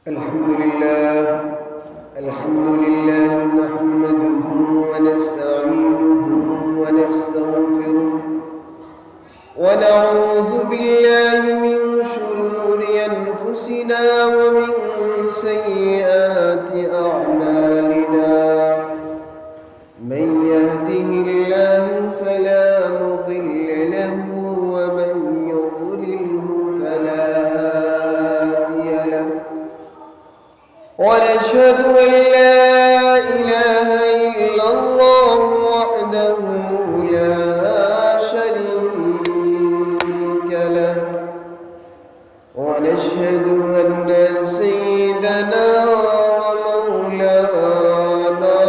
الحمد لله نحمده ونستعينه ونستغفره ونعوذ بالله من شرور أنفسنا ومن سيئات أعمالنا من يهده الله فلا مضل له ومن يضلله فلا هادي له ونشهد أن لا إله إلا الله وحده لا شريك له ونشهد أن سيدنا ومولانا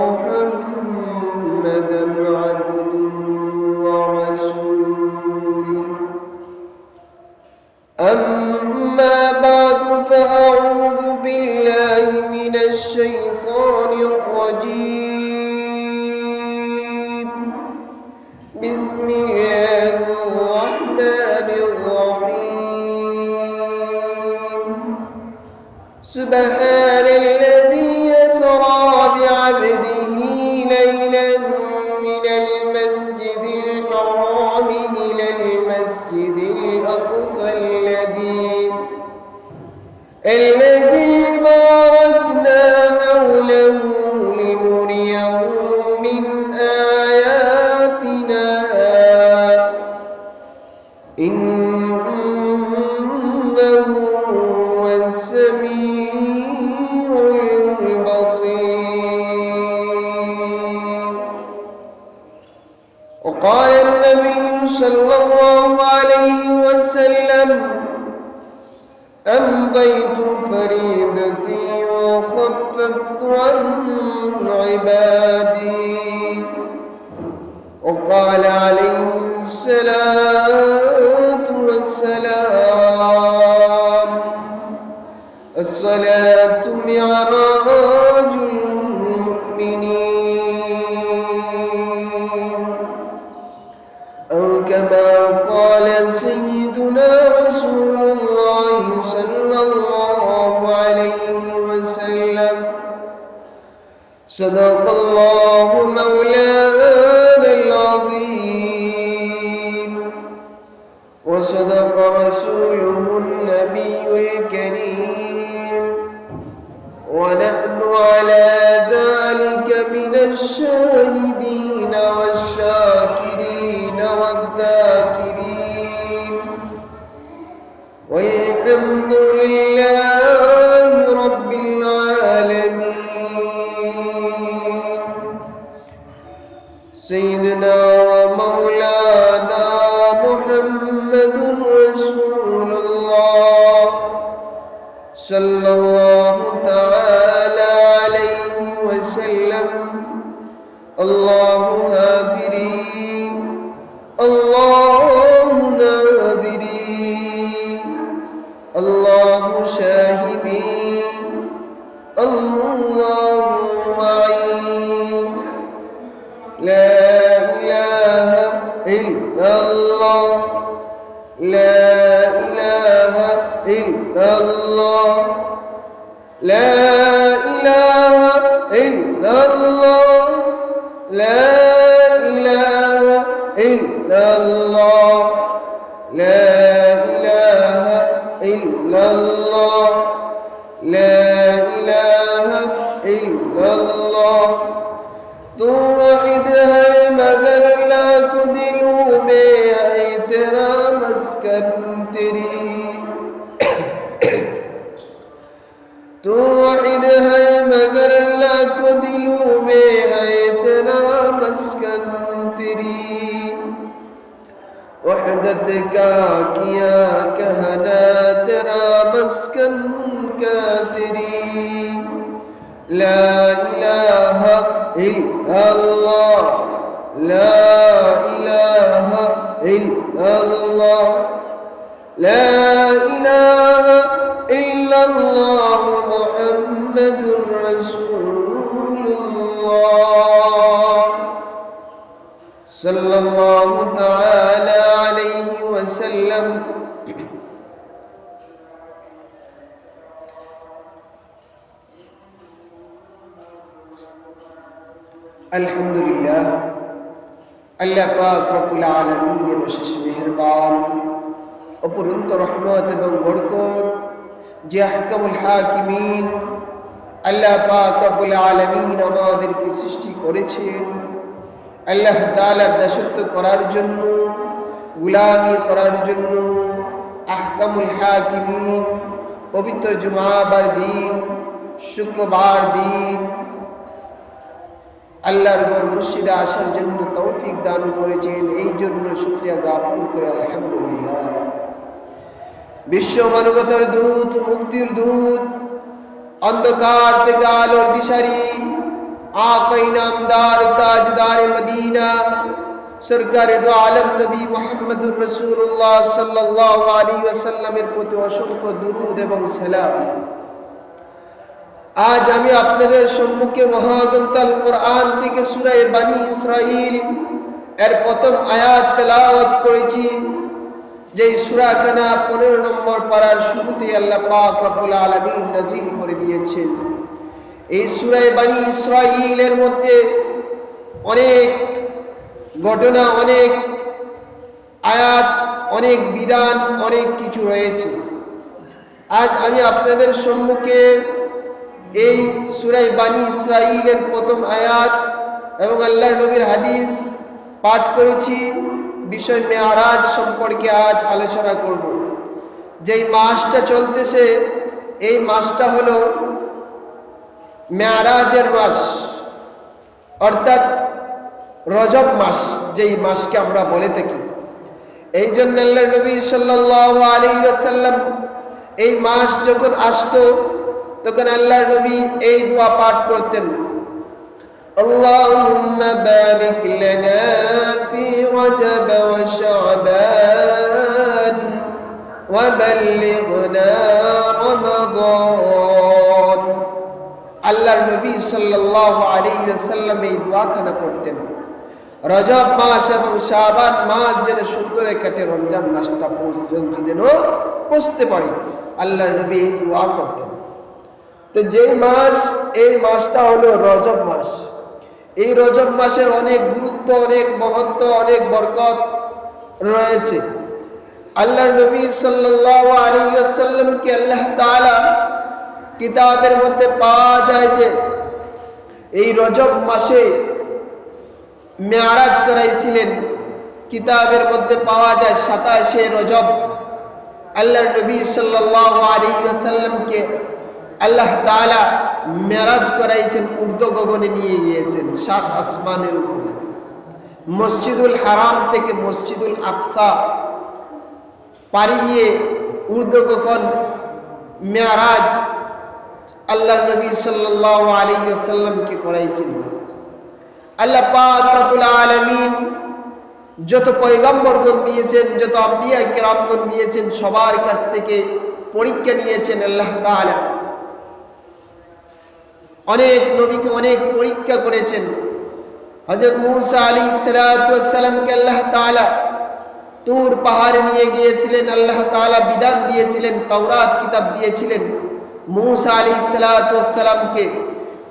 محمدا عبده ورسوله أما بعد فأعوذ بالله من الشيطان الرجيم بسم الله الرحمن الرحيم سبحان الذي يسرى بعبده ليلا من المسجد الحرام إلى المسجد الأقصى الذي باركنا حوله لنريه من آياتنا إنه هو السميع البصير. وقال النبي صلى الله عليه وسلم أمضيت فريضتي وخففت عن عبادي. وقال عليه الصلاة والسلام الصلاة معراج المؤمنين أو كما قال سيدنا رسول الله صلى الله عليه وسلم صدق الله مولانا العظيم وصدق رسوله النبي الكريم ونحن على ذلك من الشاهدين والشاكرين والذاكرين والحمد لله رب العالمين. سيدنا ومولانا محمد رسول الله صلى الله تعالى عليه وسلم الله هادري الله نادري الله شاهدي الله معي لا إله إلا الله لا إله إلا الله لا إله إلا الله لا إله إلا الله لا إله إلا الله لا إله إلا الله توحدها مگر لا تدلو بے تیرا مسکن تیری توحدها مگر لا تدلو بے تیرا مسکن تیری وحدت کا کیا کہنا تیرا مسکن کا تیری لا إله إلا الله لا إله إلا الله لا إله إلا الله محمد رسول الله صلى الله تعالى عليه وسلم আলহামদুলিল্লাহ, আল্লাহ পাক রব্বুল আলামিনের অশেষ মেহেরবান, অপরন্ত রহমত এবং বরকত, যে আহকামুল হাকিমিন আল্লাহ পাক রব্বুল আলামিন আমাদেরকে সৃষ্টি করেছেন আল্লাহ তাআলার দাসত্ব করার জন্য, গোলামি করার জন্য। আহকামুল হাকিমিন পবিত্র জুমাবার দিন, শুক্রবার দিন আল্লাহর ঘর মসজিদে আসার জন্য তৌফিক দান করেছেন। এই জন্য শুকরিয়া জ্ঞাপন করে আলহামদুলিল্লাহ। বিশ্ব মানবতার দূত, মুক্তির দূত, অন্ধকার থেকে আলোর দিশারি, আকাই নামদার তাজদার মদিনা, সরকারে দো আলম নবী মুহাম্মদুর রাসূলুল্লাহ সাল্লাল্লাহু আলাইহি ওয়াসাল্লামের প্রতি অসংখ্য দুরূদ এবং সালাম। আজ আমি আপনাদের সম্মুখে মহাগ্রন্থ আল কোরআন থেকে সূরা বনী ইসরাঈল এর প্রথম আয়াত তেলাওয়াত করেছি। যেই সূরাখানা 15 নম্বর পারার শুরুতে আল্লাহ পাক রব্বুল আলামিন নাযিল করে দিয়েছেন। এই সূরা বনী ইসরাঈলের মধ্যে অনেক ঘটনা, অনেক আয়াত, অনেক বিধান, অনেক কিছু রয়েছে। আজ আমি আপনাদের সম্মুখে এই সূরা বনী ইসরাঈলের প্রথম আয়াত এবং আল্লাহর নবীর হাদিস পাঠ করেছি। বিষয় মেরাজ সম্পর্কে আজ আলোচনা করব। যেই মাসটা চলতেছে, এই মাসটা হলো মেরাজের মাস, অর্থাৎ রজব মাস, যেই মাসকে আমরা বলে থাকি। এই জন্য আল্লাহর নবী সাল্লাল্লাহু আলাইহি ওয়াসাল্লাম এই মাস যখন আসতো তখন আল্লাহর নবী এই দোয়া পাঠ করতেন, আল্লাহুম্মা বারিক লানা ফি রজব ওয়া শাবান ওয়া বাল্লিগনা রমাদান। আল্লাহর নবী সাল্লাল্লাহু আলাইহি ওয়াসাল্লাম এই দোয়াখানা করতেন, রজব মাস এবং শাবান মাস যেন সুন্দরে কাটে, রমজান মাসটা পর্যন্ত যেন পৌঁছতে পারে, আল্লাহর নবী এই দোয়া করতেন। তো যেই মাস, এই মাসটা হলো রজব মাস। এই রজব মাসের অনেক গুরুত্ব, অনেক মহত্ব, অনেক বরকত রয়েছে। আল্লাহর নবী সাল্লাল্লাহু আলাইহি ওয়াসাল্লামকে আল্লাহ তাআলা কিতাবের মধ্যে পাওয়া যায় যে এই রজব মাসে মেরাজ করাইছিলেন। কিতাবের মধ্যে পাওয়া যায় 27শে রজব আল্লাহর নবী সাল্লাল্লাহু আলাইহি ওয়াসাল্লামকে আল্লাহ তাআলা মেরাজ করাইছেন, ঊর্ধ্ব গগনে নিয়ে গিয়েছেন, 7 আসমানের উপরে। মসজিদুল হারাম থেকে মসজিদুল আকসা পাড়ি দিয়ে ঊর্ধ্ব গগন মেরাজ আল্লাহর নবী সাল্লাল্লাহু আলাইহি ওয়াসাল্লামকে করাইছিলেন। আল্লাহ পাক রব্বুল আলামিন যত পয়গম্বরগণ দিয়েছেন, যত আম্বিয়া কিরামগণ দিয়েছেন, সবার কাছ থেকে পরীক্ষা নিয়েছেন আল্লাহ তাআলা। অনেক নবীকে অনেক পরীক্ষা করেছেন। হযরত মূসা আলাইহিস সালাতু ওয়াস সালামকে আল্লাহ তাআলা তুর পাহাড়ে নিয়ে গিয়েছিলেন। আল্লাহ তাআলা বিধান দিয়েছিলেন, তাওরাত কিতাব দিয়েছিলেন মূসা আলাইহিস সালাতু ওয়াস সালামকে।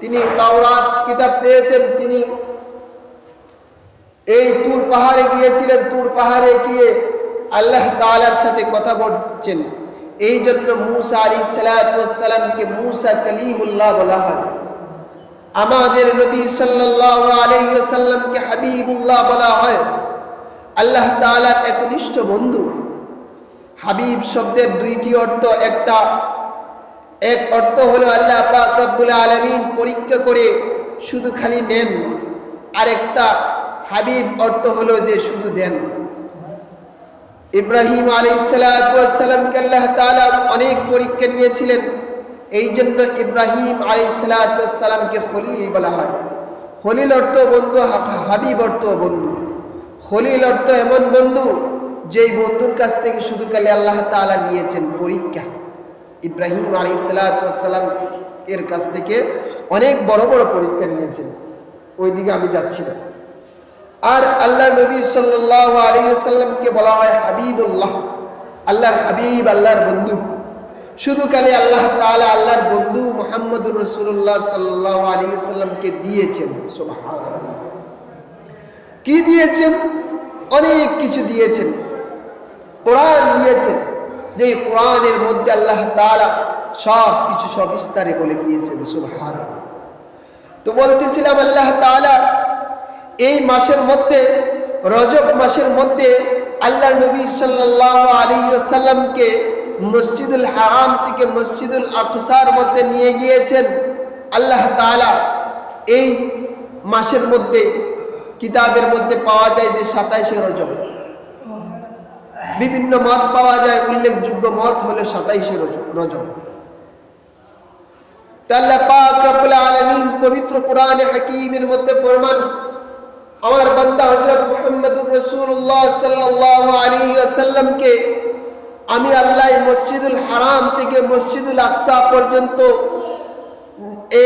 তিনি তাওরাত কিতাব পেয়েছেন। তিনি এই তুর পাহাড়ে গিয়েছিলেন। তুর পাহাড়ে গিয়ে আল্লাহ তাআলার সাথে কথা বলছেন। এই জন্য মূসা আলাইহিস সালাতু ওয়াস সালামকে মূসা কালিমুল্লাহ বলা হয়। আমাদের নবী সাল্লাল্লাহু আলাইহি ওয়াসাল্লামকে হাবিবুল্লাহ বলা হয়, আল্লাহ তাআলার একনিষ্ঠ বন্ধু। হাবিব শব্দের দুইটি অর্থ। এক অর্থ হলো আল্লাহ পাক রব্বুল আলামিন পরীক্ষা করে শুধু খালি নেন, আরেকটা হাবিব অর্থ হলো যে শুধু দেন। ইব্রাহিম আলাইহিস সালাতু ওয়াস সালামকে আল্লাহ তাআলা অনেক পরীক্ষা নিয়েছিলেন। এই জন্য ইব্রাহিম আলাইহিস সালাতু ওয়াস সালামকে খলিল বলা হয়। খলিল অর্থ বন্ধু, হাবিব অর্থ বন্ধু। খলিল অর্থ এমন বন্ধু যেই বন্ধুর কাছ থেকে শুধু খালি আল্লাহ তাআলা নিয়েছেন পরীক্ষা। ইব্রাহিম আলাইহিস সালাতু ওয়াস সালাম এর কাছ থেকে অনেক বড় বড় পরীক্ষা নিয়েছেন। ওইদিকে আমি যাচ্ছি না। আর আল্লাহ নবী সাল্লাল্লাহু আলাইহি ওয়াসাল্লামকে বলা হয় হাবিবুল্লাহ, আল্লাহর হাবিব, আল্লাহর বন্ধু। শুধু খালি আল্লাহ তাআলা আল্লাহর বন্ধু মুহাম্মদুর রাসূলুল্লাহ সাল্লাল্লাহু আলাইহি ওয়াসাল্লামকে দিয়েছেন। সুবহানাল্লাহ। কি দিয়েছেন? অনেক কিছু দিয়েছেন। কোরআন দিয়েছেন, যে কোরআনের মধ্যে আল্লাহ তাআলা সব কিছু সবিস্তারে বলে দিয়েছেন। সুবহানাল্লাহ। তো বলতেছিলাম আল্লাহ তাআলা এই মাসের মধ্যে, রজব মাসের মধ্যে আল্লাহ নবী সাল্লাল্লাহু আলাইহি ওয়াসাল্লামকে মসজিদুল হারাম থেকে মসজিদুল আকসার মধ্যে নিয়ে গিয়েছেন। আল্লাহ তাআলা এই মাসের মধ্যে কিতাবের মধ্যে পাওয়া যায় যে 27শে রজব, বিভিন্ন মত পাওয়া যায়, উল্লেখযোগ্য মত হলো 27শে রজব। আল্লাহ পাক রব্বুল আলামিন পবিত্র কোরআনে হাকীমের মধ্যে ফরমান, আমার বান্দা হযরত মুহাম্মদুর রাসূলুল্লাহ সাল্লাল্লাহু আলাইহি ওয়াসাল্লামকে আমি আল্লাহ মসজিদুল হারাম থেকে মসজিদুল আকসা পর্যন্ত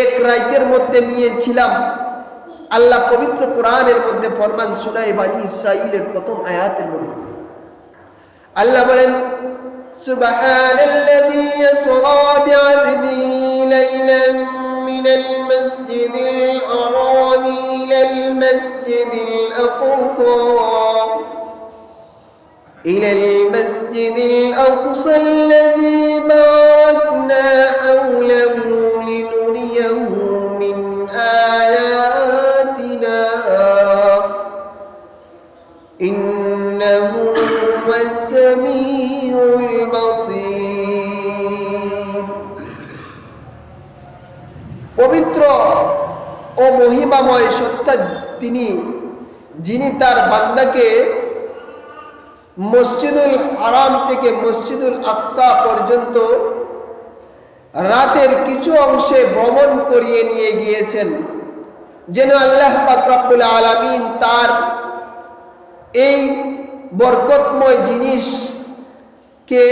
এক রাতের মধ্যে নিয়েছিলাম। আল্লাহ পবিত্র কোরআনের মধ্যে ফরমান, সূরা বানী ইসরাঈলের প্রথম আয়াতের মধ্যে আল্লাহ বলেন, সুবহানাল্লাযী ইয়াসরা বি'আবদিহি লাইলান মিনাল মাসজিদিল হারামি ইলাল মাসজিদিল আকসা إلى المسجد الأقصى الذي باركنا حوله لنريه من آياتنا إنه هو السميع البصير। পবিত্র ও মহিমাময় সত্তা তিনি, যিনি তার বান্দাকে মসজিদুল হারাম থেকে মসজিদুল আকসা পর্যন্ত রাতের কিছু অংশে ভ্রমণ করিয়ে নিয়ে গিয়েছেন, যেন আল্লাহ পাক রব্বুল আলামিন তার এই বরকতময় জিনিসকে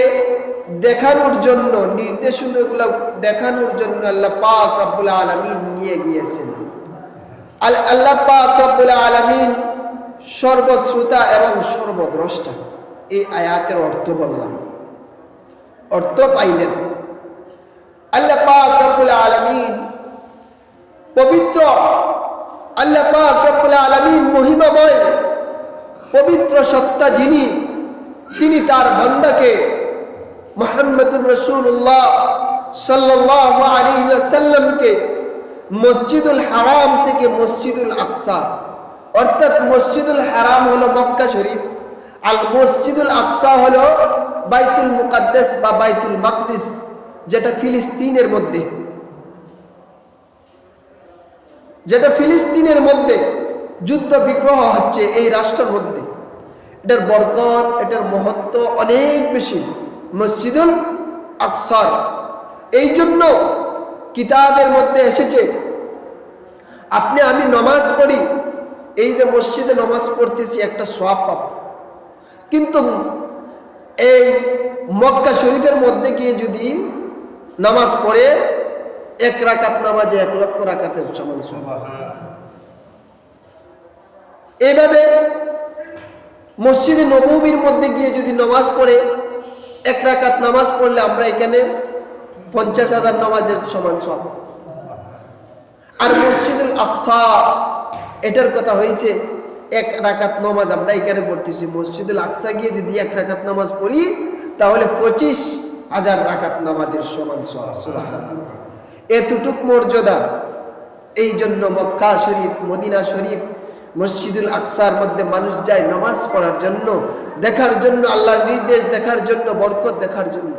দেখানোর জন্য, নির্দেশনাগুলো দেখানোর জন্য আল্লাহ পাক রব্বুল আলামিন নিয়ে গিয়েছেন। আল্লাহ পাক রব্বুল আলামিন সর্বশ্রোতা এবং সর্বদ্রষ্টা। এই আয়াতের অর্থ বললাম, অর্থ পাইলেন। আল্লাহ পাক রব্বুল আলামিন পবিত্র, আল্লাহ পাক রব্বুল আলামিন মহিমাময় পবিত্র সত্তা যিনি, তিনি তার বান্দাকে মুহাম্মদুর রাসূলুল্লাহ সাল্লাল্লাহু আলাইহি ওয়াসাল্লামকে মসজিদুল হারাম থেকে মসজিদুল আকসা, অর্থাৎ মসজিদুল হারাম হলো মক্কা শরীফ, আর মসজিদুল আকসা হলো বাইতুল মুকাদ্দাস বা বাইতুল মাকদিস, যেটা ফিলিস্তিনের মধ্যে, যেটা ফিলিস্তিনের মধ্যে যুদ্ধ বিগ্রহ হচ্ছে এই রাষ্ট্রের মধ্যে। এটার বরকত, এটার মহত্ব অনেক বেশি মসজিদুল আকসার। এই জন্য কিতাবের মধ্যে এসেছে, আপনি আমি নামাজ পড়ি, এই যে মসজিদে নামাজ পড়তেছি একটা সওয়াব পাবো, কিন্তু এই মক্কা শরীফের মধ্যে গিয়ে যদি নামাজ পড়ে, এক রাকাত নামাজে 1 লক্ষ রাকাতের সমান সওয়াব। এইভাবে মসজিদে নববীর মধ্যে গিয়ে যদি নামাজ পড়ে, 1 রাকাত নামাজ পড়লে আমরা এখানে 50,000 নামাজের সমান সওয়াব। আর মসজিদুল আকসা, এটার কথা হয়েছে 1 রাকাত নামাজ আমরা এখানে পড়তেছি, মসজিদুল আকসা গিয়ে যদি 1 রাকাত নামাজ পড়ি তাহলে 25,000 রাকাত নামাজের সমান সওয়াব। সুবহানাল্লাহ। এতটুক মর্যাদা। এই জন্য মক্কা শরীফ, মদিনা শরীফ, মসজিদুল আকসার মধ্যে মানুষ যায় নামাজ পড়ার জন্য, দেখার জন্য, আল্লাহর নির্দেশ দেখার জন্য, বরকত দেখার জন্য।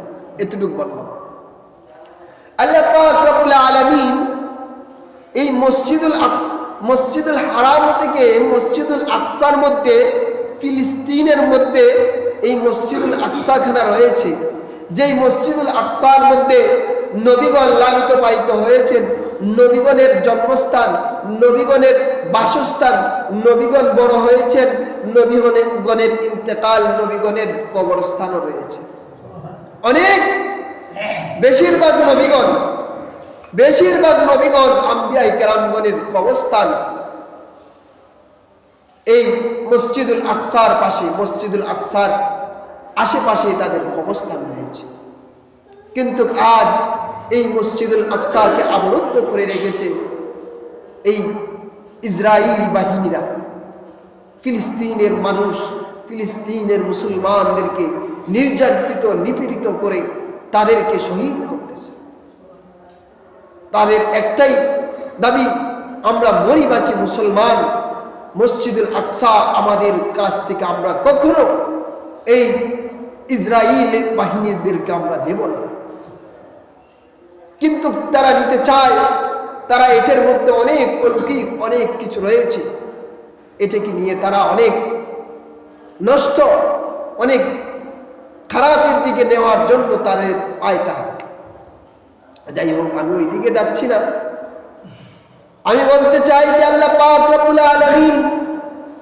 এতটুক বললাম। আল্লাহ পাক রব্বুল আলামিন এই মসজিদুল হারাম থেকে মসজিদুল আকসার মধ্যে, ফিলিস্তিনের মধ্যে এই মসজিদুল আকসাখানা রয়েছে, যেই মসজিদুল আকসার মধ্যে নবীগণ লালিত পালিত হয়েছেন, নবীগণের জন্মস্থান, নবীগণের বাসস্থান, নবীগণ বড় হয়েছেন, নবীগণের ইন্তেকাল, নবীগণের কবরস্থানও রয়েছে। অনেক বেশিরভাগ নবীগণ আম্বিয়ায়ে কেরামগণের কবরস্থান এই মসজিদুল আকসার পাশে, মসজিদুল আকসার আশেপাশে তাদের কবরস্থান রয়েছে। কিন্তু আজ এই মসজিদুল আকসাকে অবরুদ্ধ করে রেখেছে এই ইসরাইল বাহিনীরা। ফিলিস্তিনের মানুষ, ফিলিস্তিনের মুসলমানদেরকে নির্যাতিত, নিপীড়িত করে তাদেরকে শহীদ করতেছে। তাদের একটাই দাবি, আমরা মরি বাঁচি মুসলমান, মসজিদুল আকসা আমাদের কাছ থেকে আমরা কখনো এই ইসরাইল বাহিনীদেরকে আমরা দেব না। কিন্তু তারা নিতে চায়, তারা এটার মধ্যে অনেক অলৌকিক অনেক কিছু রয়েছে, এটাকে নিয়ে তারা অনেক নষ্ট, অনেক খারাপের দিকে নেওয়ার জন্য তাদের পায় তারা। যাই হোক, আমি ওই দিকে যাচ্ছি না। আমি বলতে চাই যে আল্লাহ পাক রব্বুল আলামিন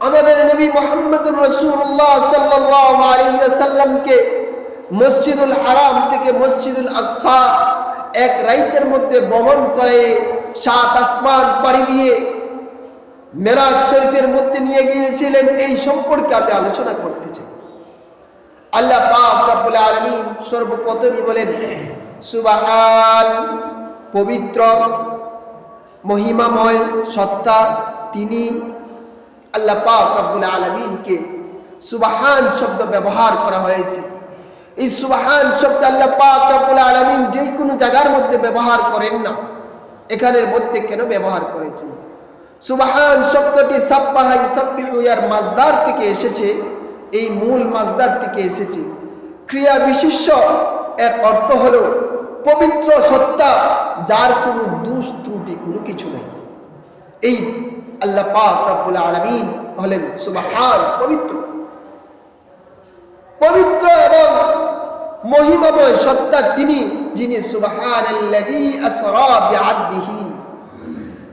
আমাদের নবী মুহাম্মদুর রাসূলুল্লাহ সাল্লাল্লাহু আলাইহি ওয়াসাল্লামকে মসজিদুল হারাম থেকে মসজিদুল আকসা এক রাতের মধ্যে ভ্রমণ করে 7 আসমান পাড়ি দিয়ে মেরাজ শরীফের মধ্যে নিয়ে গিয়েছিলেন। এই সম্পর্কে আমি আলোচনা করতে চাই। আল্লাহ পাক রব্বুল আলামিন সর্বপ্রথমই বলেন সুবহান, পবিত্র মহিমাময় সত্তা তিনি। আল্লাহ পাক রব্বুল আলামিনকে সুবহান শব্দ ব্যবহার করা হয়েছে। এই সুবহান শব্দ আল্লাহ পাক রব্বুল আলামিন যে কোনো জায়গার মধ্যে ব্যবহার করেন না, এখানের মধ্যে কেন ব্যবহার করেছেন? সুবহান শব্দটি সাব্বাহা ইউসাব্বিহু এর মাজদার থেকে এসেছে, এই মূল মাজদার থেকে এসেছে। ক্রিয়া বিশেষ্য এর অর্থ হলো পবিত্র সত্তা, যার কোনো দোষ ত্রুটি কোনো কিছু নেই। এই আল্লাহ পাক রব্বুল আলামিন হলেন সুবহান, পবিত্র, পবিত্র এবং মহিমাময় সত্তা তিনি, যিনি সুবহানাল্লাযী আসরা বিআবদিহি,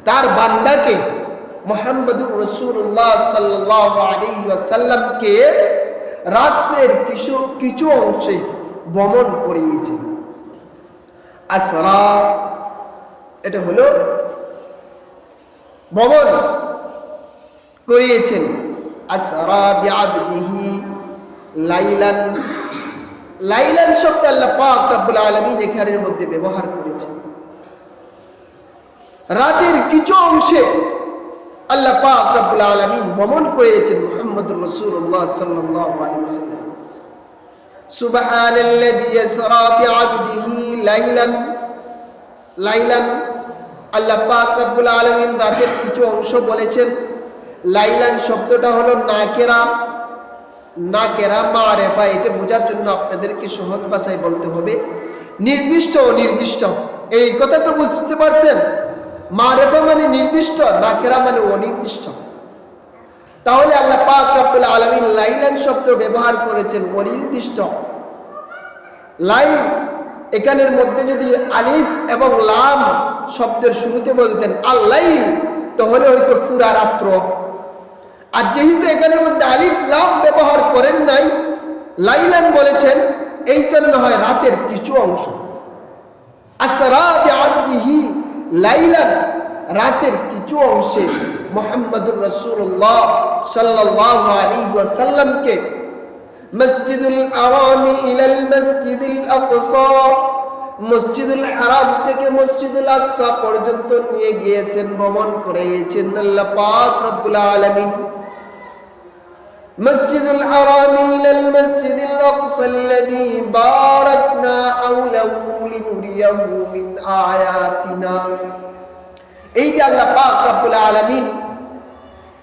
তার বান্দাকে মুহাম্মদুর রাসূলুল্লাহ সাল্লাল্লাহু আলাইহি ওয়াসাল্লামকে রাত্রের কিছু অংশে ভ্রমণ করিয়েছেন। আসরা এটা হলো ভ্রমণ করিয়েছেন। আসরা বিআবদিহি লাইলান, লাইলান শব্দ আল্লাহ পাক রব্বুল আলামিন এখানের মধ্যে ব্যবহার করেছেন। রাতের কিছু অংশে আল্লাহ পাক রব্বুল আলামিন ভ্রমণ করেছেন মুহাম্মদুর রাসূলুল্লাহ সাল্লাল্লাহু আলাইহি ওয়াসাল্লাম। সুবহানাল্লাযী আসরা বিআবদিহি লাইলান, লাইলান আল্লাহ পাক রব্বুল আলামিন রাতের কিছু অংশ বলেছেন। লাইলান শব্দটা হলো নাকেরা, নাকেরা মারেফা, এটা বোঝার জন্য আপনাদেরকে সহজ ভাষায় বলতে হবে নির্দিষ্ট অনির্দিষ্ট। এই কথা তো বুঝতে পারছেন? মারেফা মানে নির্দিষ্ট, নাকেরা মানে অনির্দিষ্ট। তাহলে আল্লাহ পাক রব্বুল আলামিন লাইলান শব্দ ব্যবহার করেছেন অনির্দিষ্ট। লাইল এখানের মধ্যে যদি আলিফ এবং লাম শব্দের শুরুতে বলতেন আল-লাইল, তাহলে হয়তো পুরা রাত্র। আর যেহেতু এখানের মধ্যে আলিফ লাম ব্যবহার করেন নাই, লাইলান বলেছেন, এই জন্য হয় রাতের কিছু অংশ। আসরা বিআবদিহি লাইলান, রাতের কিছু অংশে মুহাম্মদুর রাসূলুল্লাহ সাল্লাল্লাহু আলাইহি ওয়াসাল্লামকে মসজিদুল হারাম ইলাল মসজিদুল আকসা, মসজিদুল হারাম থেকে মসজিদুল আকসা পর্যন্ত নিয়ে গিয়েছেন, ভ্রমণ করিয়েছেন আল্লাহ পাক রব্বুল আলামিন। মসজিদুল হারাম ইলাল মসজিদুল আকসা আল্লাযী বারাকনা হাওলাহু লিনুরিয়াহু মিন আয়াতিনা। এই যে আল্লাহ পাক রব্বুল আলামিন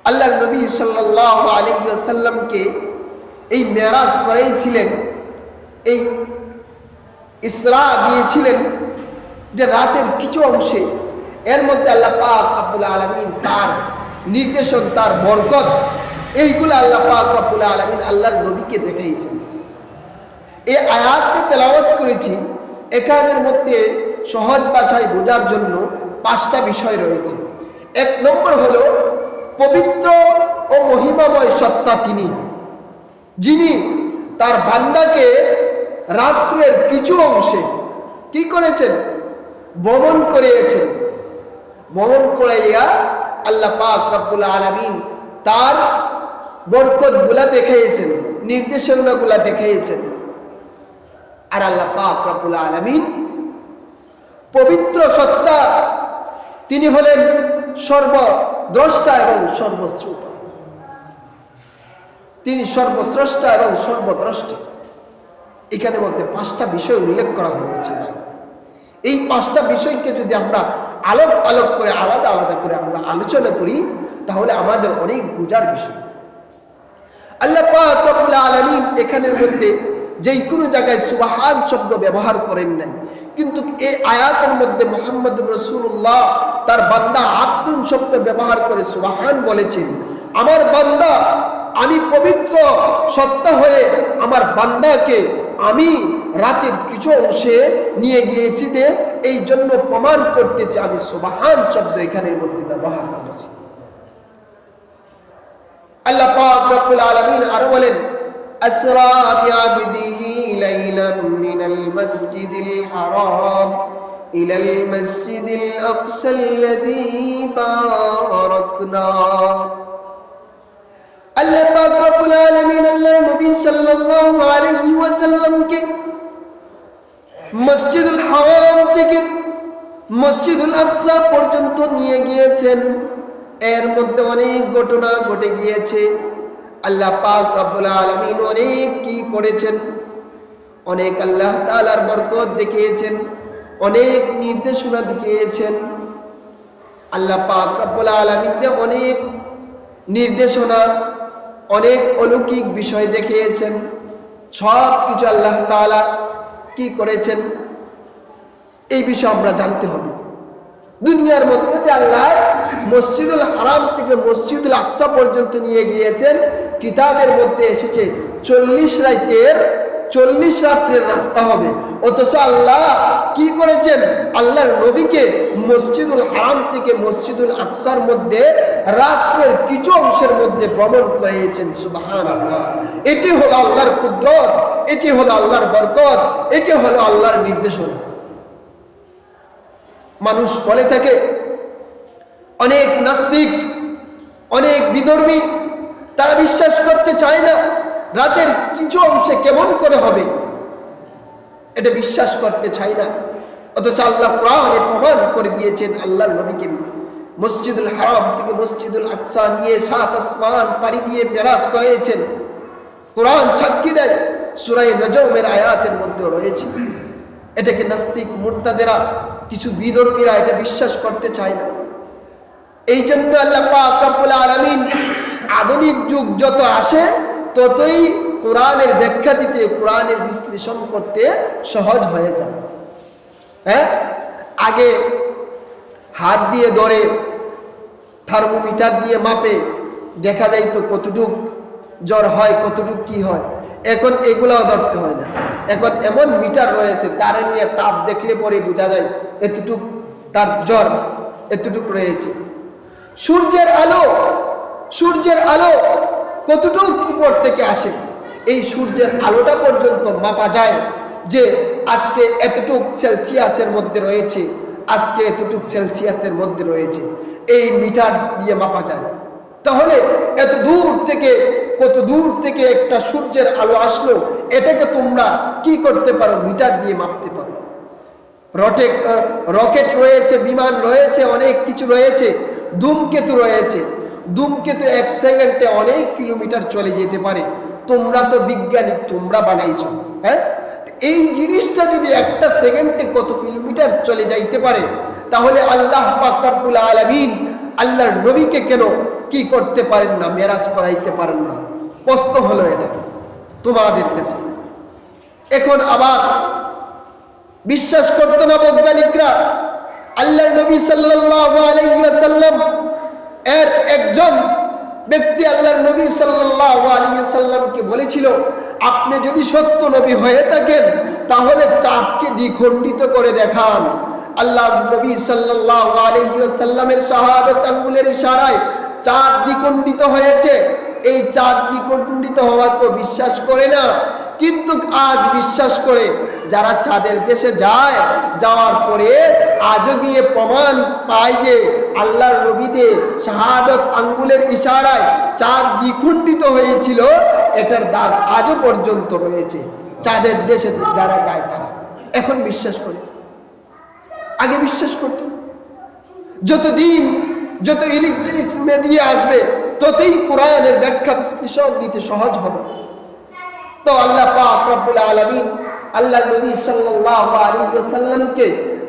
আল্লাহর নবী সাল্লাল্লাহু আলাইহি ওয়াসাল্লামকে এই মেরাজ করেছিলেন, এই ইসরা দিয়েছিলেন যে রাতের কিছু অংশে, এর মধ্যে আল্লাহ পাক রব্বুল আলামিন তার নির্দেশন, তার বরকত, এইগুলো আল্লাহ পাক রব্বুল আলামিন আল্লাহর নবীকে দেখাইছেন। এই আয়াতকে তেলাওয়াত করেছি, এখানের মধ্যে সহজ ভাষায় বোঝার জন্য 5টা বিষয় রয়েছে। 1 নম্বর হলো পবিত্র ও মহিমাময় সত্তা তিনি, যিনি তার বান্দাকে রাত্রের কিছু অংশে কি করেছেন? ভ্রমণ করিয়েছেন। ভ্রমণ করাইয়া আল্লাহ পাক রব্বুল আলামিন তার বরকতগুলা দেখাইয়েছেন, নির্দেশনাগুলা দেখাইয়েছেন। আর আল্লাহ পাক রব্বুল আলামিন পবিত্র সত্তা, তিনি হলেন সর্বদ্রষ্টা এবং সর্বশ্রোতা। তিনি সর্বস্রষ্টা এবং সর্বদ্রষ্টা। এখানে মধ্যে 5টা বিষয় উল্লেখ করা হয়েছে ভাই। এই 5টা বিষয়কে যদি আমরা আলোক করে আলাদা আলাদা করে আমরা আলোচনা করি, তাহলে আমাদের অনেক বোঝার বিষয়। আল্লাহ পাক রব্বুল আলামিন এখানের মধ্যে যেই কোনো জায়গায় সুবহান শব্দ ব্যবহার করেন নাই, কিন্তু এই আয়াতের মধ্যে মুহাম্মদুর রাসূলুল্লাহ তার বান্দা আব্দুন শব্দ ব্যবহার করে সুবহান বলেছেন। আমার বান্দা, আমি পবিত্র সত্তা হয়ে আমার বান্দাকে আমি রাতের কিছু অংশে নিয়ে গিয়েছি, এই জন্য প্রমাণ করতেছি আমি সুবহান শব্দ এখানের মধ্যে ব্যবহার করেছি। আল্লাহ পাক রব্বুল আলামিন আরো বলেন, আসরা বিআবদিহি লাইলান মিনাল মাসজিদিল হারাম ইলাল মাসজিদিল আকসাল্লাযী বারাকনা। আল্লাহ পাক রব্বুল আলামিন আল্লাহর নবী সাল্লাল্লাহু আলাইহি ওয়াসাল্লামকে মসজিদুল হারাম থেকে মসজিদুল আকসা পর্যন্ত নিয়ে গিয়েছেন। এর মধ্যে অনেক ঘটনা ঘটে গিয়েছে। আল্লাহ পাক রব্বুল আলামিন অনেক কি করেছেন, অনেক আল্লাহ তাআলার বরকত দেখিয়েছেন, অনেক নির্দেশনা দেখিয়েছেন। আল্লাহ পাক রব্বুল আলামিন অনেক নির্দেশনা, অনেক অলৌকিক বিষয় দেখিয়েছেন। সব কিছু আল্লাহ তাআলা কি করেছেন, এই বিষয় আমরা জানতে হবে। দুনিয়ার মধ্যে যে আল্লাহ মসজিদুল হারাম থেকে মসজিদুল আকসা পর্যন্ত নিয়ে গিয়েছেন, কিতাবের মধ্যে এসেছে 40 রাত্রের রাস্তা হবে। অথচ আল্লাহ কি করেছেন, আল্লাহর নবীকে মসজিদুল হারাম থেকে মসজিদুল আকসার মধ্যে রাত্রের কিছু অংশের মধ্যে ভ্রমণ করিয়েছেন। সুবহানাল্লাহ। এটি হলো আল্লাহর কুদরত, এটি হলো আল্লাহর বরকত, এটি হলো আল্লাহর নির্দেশনা। মানুষ বলে থাকে, অনেক নাস্তিক, অনেক বিধর্মী, তারা বিশ্বাস করতে চায় না রাতের কিছু অংশে কেমন করে হবে, এটা বিশ্বাস করতে চায় না। অথচ আল্লাহ কোরআনে প্রমাণ করে দিয়েছেন, আল্লাহর নবীকে মসজিদুল হারাম থেকে মসজিদুল আকসা নিয়ে 7 আসমান পাড়ি দিয়ে মেরাজ করিয়েছেন। কোরআন সাক্ষী দেয়, সূরা নজমের আয়াতের মধ্যে রয়েছে। এটাকে নাস্তিক মুরতাদেরা, কিছু বিধর্মীরা এটা বিশ্বাস করতে চায় না। এই জন্য আল্লাহ পাক রব্বুল আলামিন আধুনিক যুগ যত আসে ততই কোরআনের ব্যাখ্যা দিতে, কোরআনের বিশ্লেষণ করতে সহজ হয়ে যায়। হ্যাঁ, আগে হাত দিয়ে ধরে থার্মোমিটার দিয়ে মাপে দেখা যায় তো কতটুক জ্বর হয়, কতটুক কি হয়। এখন এগুলাও ধরতে হয় না, এখন এমন মিটার রয়েছে, তার নিয়ে তাপ দেখলে পরে বোঝা যায় এতটুক তার জ্বর এতটুক রয়েছে। সূর্যের আলো কতটুক উপর থেকে আসে, এই সূর্যের আলোটা পর্যন্ত মাপা যায় যে আজকে এতটুক সেলসিয়াসের মধ্যে রয়েছে, আজকে এতটুক সেলসিয়াসের মধ্যে রয়েছে, এই মিটার দিয়ে মাপা যায়। তাহলে এত দূর থেকে, কত দূর থেকে একটা সূর্যের আলো আসলো, এটাকে তোমরা কি করতে পারো, মিটার দিয়ে মাপতে পারো। রকেট রয়েছে, বিমান রয়েছে, অনেক কিছু রয়েছে, ধূমকেতু রয়েছে। ধূমকেতু 1 সেকেন্ডে অনেক কিলোমিটার চলে যেতে পারে। তোমরা তো বিজ্ঞানী, তোমরা বানাইছো। হ্যাঁ, এই জিনিসটা যদি 1 সেকেন্ডে কত কিলোমিটার চলে যাইতে পারে, তাহলে আল্লাহ পাক রব্বুল আলামিন আল্লাহর নবীকে কেন কি করতে পারেন না, মেরাজ করাইতে পারেন না? প্রশ্ন হলো এটা তোমাদের কাছে। এখন আবার বিশ্বাস করতো না বৈজ্ঞানিকরা, আল্লাহর নবী সাল্লাল্লাহু আলাইহি ওয়াসাল্লাম এর একজন ব্যক্তি আল্লাহর নবী সাল্লাল্লাহু আলাইহি ওয়াসাল্লামকে বলেছিল, আপনি যদি সত্য নবী হয়ে থাকেন তাহলে চাঁদকে দ্বিখণ্ডিত করে দেখান। আল্লাহর নবী সাল্লাল্লাহু আলাইহি ওয়াসাল্লামের শাহাদাত আঙ্গুলের ইশারায় চাঁদ দ্বিখণ্ডিত হয়েছে। এই চাঁদ দ্বিখণ্ডিত হওয়াকে বিশ্বাস করে না, কিন্তু আজ বিশ্বাস করে। যারা চাঁদের দেশে যায়, যাওয়ার পরে আজও গিয়ে প্রমাণ পায় যে আল্লাহর নবীদের শাহাদাত আঙ্গুলের ইশারায় চাঁদ দ্বিখণ্ডিত হয়েছিল, এটার দাগ আজও পর্যন্ত রয়েছে। চাঁদের দেশে যারা যায় তারা এখন বিশ্বাস করে, আগে বিশ্বাস করত। যত ইলেকট্রনিক্স মিডিয়া আসবে ততই কোরআনের ব্যাখ্যা বিশ্লেষণ দিতে সহজ হবে। তো আল্লাহ পাক রব্বুল আলামিন আল্লাহর নবী সাল্লাল্লাহু আলাইহি ওয়াসাল্লামকে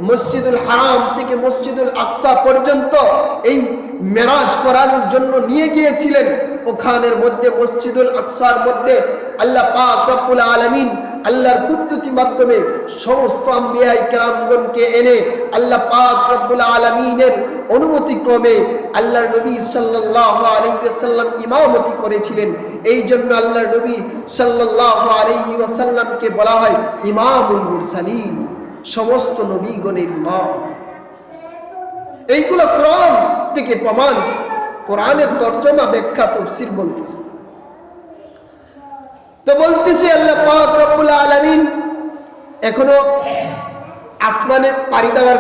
মসজিদুল হারাম থেকে মসজিদুল আকসা পর্যন্ত এই মেরাজ করানোর জন্য নিয়ে গিয়েছিলেন। ওখানের মধ্যে মসজিদুল আকসার মধ্যে আল্লাহ পাক রব্বুল আলামিন আল্লাহর কুদরতি মাধ্যমে সমস্ত আম্বিয়া কেরামগণকে এনে আল্লাহ পাক রব্বুল আলামিনের অনুমতি ক্রমে আল্লাহর নবী সাল্লাল্লাহু আলাইহি ওয়াসাল্লাম ইমামতি করেছিলেন। এই জন্য আল্লাহর নবী সাল্লাল্লাহু আলাইহি ওয়াসাল্লামকে বলা হয় ইমামুল মুরসালিন, সমস্ত নবীগণের ইমাম। এইগুলো কোরআন থেকে প্রমাণিত, কোরআনের তর্জমা ব্যাখ্যা তাফসীর বলতেছে। তো বলতেছি আল্লাহ পাক রব্বুল আলামিন এখনো আসমানে পাড়ি দেওয়ার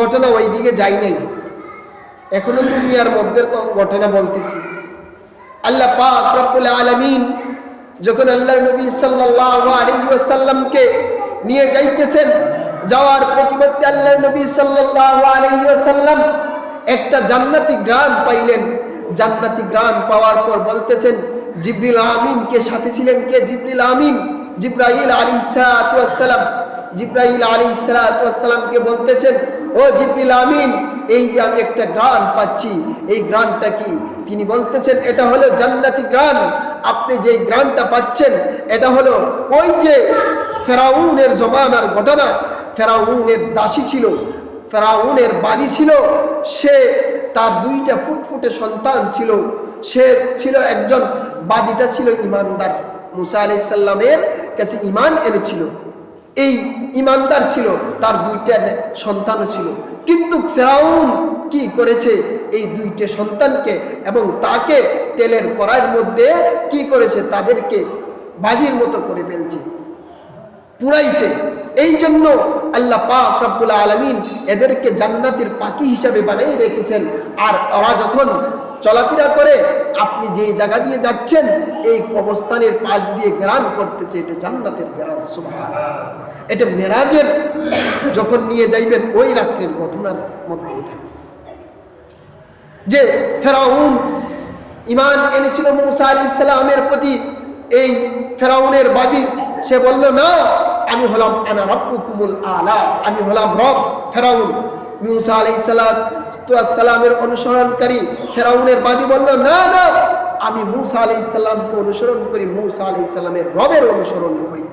ঘটনা ওই দিকে যায় নাই, এখনো দুনিয়ার মধ্যে ঘটনা বলতেছি। আল্লাহ পাক রব্বুল আলামিন যখন আল্লাহর নবী সাল্লাল্লাহু আলাইহি ওয়াসাল্লামকে নিয়ে যাইতেছেন, যাওয়ার প্রতিমধ্যে আল্লাহর নবী সাল্লাল্লাহু আলাইহি ওয়াসাল্লাম একটা জান্নাতি ঘ্রাণ পাইলেন। জান্নাতি ঘ্রাণ পাওয়ার পর বলতেছেন, জিবরিল আমিন কে সাথে ছিলেন কে? জিবরিল আমিন, জিবরাইল আলাইহিস সালাতু ওয়াস সালাম। জিবরাইল আলাইহিস সালাতু ওয়াস সালামকে বলতেছেন, ও জিবরিল আমিন, এই যে আমি একটা ঘ্রাণ পাচ্ছি, এই ঘ্রাণটা কি? তিনি বলতেছেন, এটা হলো জান্নাতি ঘ্রাণ। আপনি যে ঘ্রাণটা পাচ্ছেন এটা হলো ওই যে ফেরাউনের জমানার ঘটনা। ফেরাউনের দাসী ছিল, ফেরাউনের বাদী ছিল, সে তার দুইটা ফুটফুটে সন্তান ছিল। সে ছিল একজন, বাদীটা ছিল ইমানদার, মুসা আলাইহিস সালামের কাছে ঈমান এনেছিল, এই ইমানদার ছিল, তার দুইটা সন্তান ছিল। কিন্তু ফেরাউন কি করেছে? এই দুইটা সন্তানকে এবং তাকে তেলের কড়াইয়ের মধ্যে কি করেছে? তাদেরকে বাজির মতো করে ফেলছে, পুরাইছে। এই জন্য আল্লাহ পাক রব্বুল আলামিন এদেরকে জান্নাতের পাখি হিসাবে বানিয়ে রেখেছেন। আর ওরা যখন চলাফেরা করে, আপনি যে জায়গা দিয়ে যাচ্ছেন এই কবরস্থানের পাশ দিয়ে ঘ্রাণ করতেছে, এটা জান্নাতের ঘ্রাণ। সুবহানাল্লাহ। এটা মেরাজের যখন নিয়ে যাইবেন ওই রাত্রের ঘটনার মধ্যে এটা যে ফেরাউন ঈমান এনেছিল মুসা আলাইহিস সালামের প্রতি। এই ফেরাউনের বাদী সে বলল, না, আমি হলাম আনা রাব্বুকুমুল আলা, আমি হলাম রব। ফেরাউন মুসা আলাইহিস সালামের অনুসরণকারী ফেরাউনের বাদী বলল, না না, আমি মুসা আলাইহিস সালামকে অনুসরণ করি, মুসা আলাইহিস সালামের রবের অনুসরণ করি।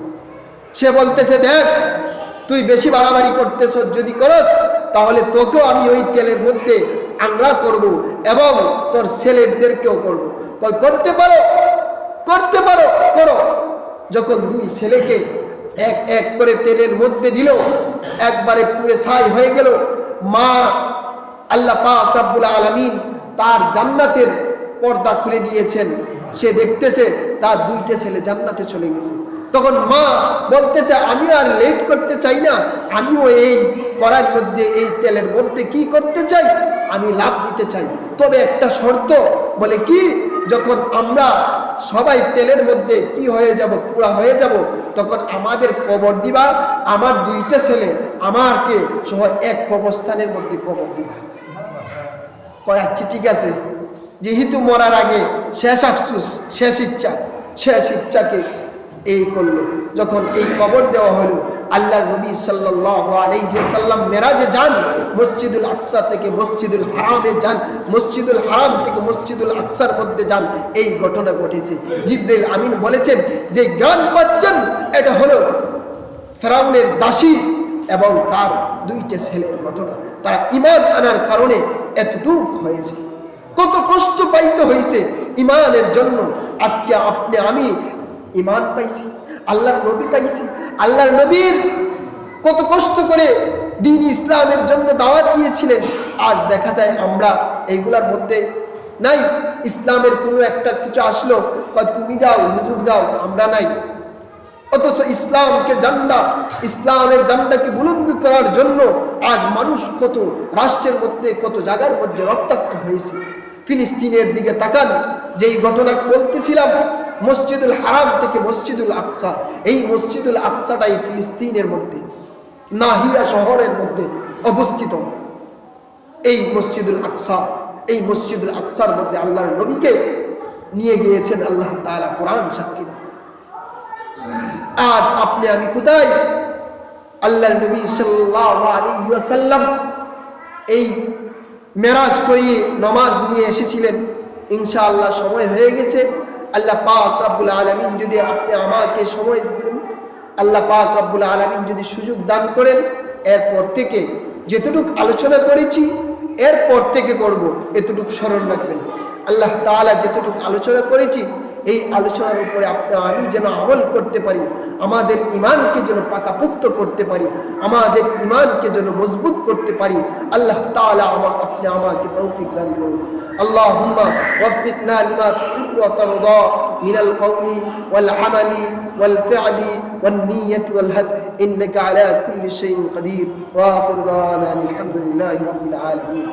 সে বলতেছে, দেখ, তুই বেশি বাড়াবাড়ি করতেছ, যদি করস তাহলে তোকেও আমি ওই তেলের মধ্যে আংরা করব এবং তোর ছেলেদেরকেও করব। করতে পারো, করতে পারো, করো। যখন দুই ছেলেকে এক এক করে তেলের মধ্যে দিল, একবারে পুরে ছাই হয়ে গেল। মা আল্লাহ পাক রব্বুল আলামিন তার জান্নাতের পর্দা খুলে দিয়েছেন, সে দেখতেছে তার দুইটা ছেলে জান্নাতে চলে গেছে। তখন মা বলতেছে, আমি আর লেট করতে চাই না, আমিও এই কড়াইয়ের মধ্যে, এই তেলের মধ্যে কি করতে চাই? আমি লাভ দিতে চাই, তবে একটা শর্ত। বলে কি? যখন আমরা সবাই তেলের মধ্যে কি হয়ে যাব, পুরা হয়ে যাব, তখন আমাদের কবর দিবা, আমার দুইটা ছেলে আমাকে সহ এক কবরস্থানের মধ্যে কবর দিবা। কয় আচ্ছা ঠিক আছে। যেহেতু মরার আগে শেষ আফসুস, শেষ ইচ্ছাকে এই করলো। যখন এই কবর দেওয়া হলো, আল্লাহর নবী সাল্লাল্লাহু আলাইহি ওয়াসাল্লাম মেরাজে যান, মসজিদুল আকসা থেকে মসজিদুল হারামে যান, মসজিদুল হারাম থেকে মসজিদুল আকসার মধ্যে যান। এই ঘটনা ঘটেছে। জিবরিল আমিন বলেছেন যে জ্ঞান পাচ্ছেন এটা হলো ফেরাউনের দাসী এবং তার দুইটা ছেলের ঘটনা। তারা ঈমান আনার কারণে এতটুক হয়েছে, কত কষ্ট পাইতে হয়েছে ঈমানের জন্য। আজকে আপনি আমি ঈমান পাইছি, আল্লাহর নবী পাইছি। আল্লাহর নবীর কত কষ্ট করে দ্বীন ইসলামের জন্য দাওয়াত দিয়েছিলেন। আজ দেখা যায় আমরা এইগুলার মধ্যে নাই। ইসলামের কোনো একটা কিছু আসলো, তুমি যাও, হুজুর যাও, আমরা নাই। অথচ ইসলামকে ঝান্ডা, ইসলামের ঝান্ডাকে বুলন্দ করার জন্য আজ মানুষ কত রাষ্ট্রের মধ্যে, কত জায়গার মধ্যে রক্তাক্ত হয়েছে। ফিলিস্তিনের দিকে তাকান, যেই ঘটনা বলতেছিলাম, মসজিদুল হারাম থেকে মসজিদুল আকসা, এই মসজিদুল আকসাটাই ফিলিস্তিনের মধ্যে নাহিয়া শহরের মধ্যে অবস্থিত। এই মসজিদুল আকসা, এই মসজিদুল আকসার মধ্যে আল্লাহর নবীকে নিয়ে গিয়েছেন আল্লাহ তাআলা, কোরআন সাক্ষী দেয়। আজ আপনি আমি কোথায়? আল্লাহর নবী সাল্লাল্লাহু আলাইহি ওয়াসাল্লাম এই মেরাজ করিয়ে নামাজ নিয়ে এসেছিলেন। ইনশাআল্লাহ সময় হয়ে গেছে। আল্লাহ পাক রব্বুল আলামিন যদি আপনি আমাকে সময় দেন, আল্লাহ পাক রব্বুল আলামিন যদি সুযোগ দান করেন, এরপর থেকে যেতটুকু আলোচনা করেছি এরপর থেকে করব, এতটুকু স্মরণ রাখবেন। আল্লাহ তাআলা যেতটুকু আলোচনা করেছি এই আলোচনার উপরে আপনি আমি যেন আমল করতে পারি, আমাদের ঈমানকে যেন পাকাপোক্ত করতে পারি, আমাদের ঈমানকে যেন মজবুত করতে পারি। আল্লাহ তাআলা আপনি আমাকে তৌফিক দান করুন। আল্লাহুম্মা ওয়াফিকনা লিমা তুহিব্বু ওয়া তারদা মিনাল কওলি ওয়াল আমালি ওয়াল ফি'লি ওয়ান নিয়্যতি ওয়াল হাদ ইন্নাকা আলা কুল্লি শাইইন কাদির ওয়া আখিরু দাওয়ানা আলহামদুলিল্লাহি রাব্বিল আলামিন।